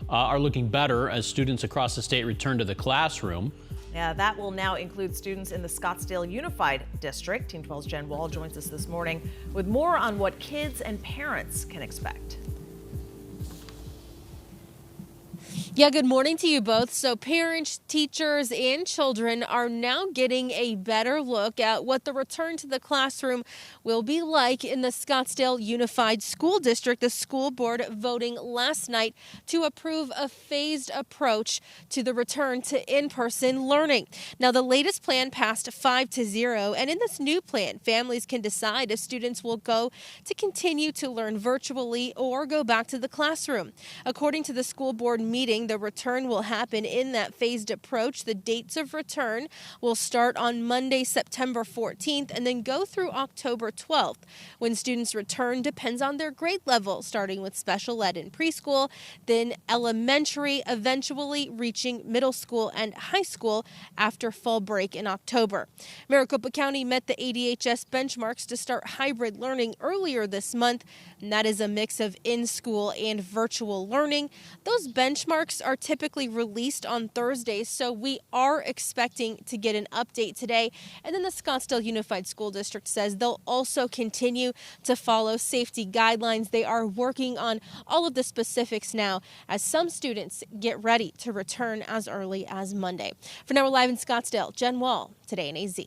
are looking better as students across the state return to the classroom. Yeah, that will now include students in the Scottsdale Unified District. Team 12's Jen Wahl joins us this morning with more on what kids and parents can expect. Yeah, good morning to you both. So parents, teachers, and children are now getting a better look at what the return to the classroom will be like in the Scottsdale Unified School District. The school board voting last night to approve a phased approach to the return to in-person learning. Now, the latest plan passed 5-0, and in this new plan, families can decide if students will go to continue to learn virtually or go back to the classroom. According to the school board meeting, the return will happen in that phased approach. The dates of return will start on Monday, September 14th, and then go through October 12th. When students return depends on their grade level, starting with special ed in preschool, then elementary, eventually reaching middle school and high school after fall break in October. Maricopa County met the ADHS benchmarks to start hybrid learning earlier this month, and that is a mix of in-school and virtual learning. Those benchmarks are typically released on Thursdays, so we are expecting to get an update today. And then the Scottsdale Unified School District says they'll also continue to follow safety guidelines. They are working on all of the specifics now as some students get ready to return as early as Monday. For now, we're live in Scottsdale. Jen Wahl, Today in AZ.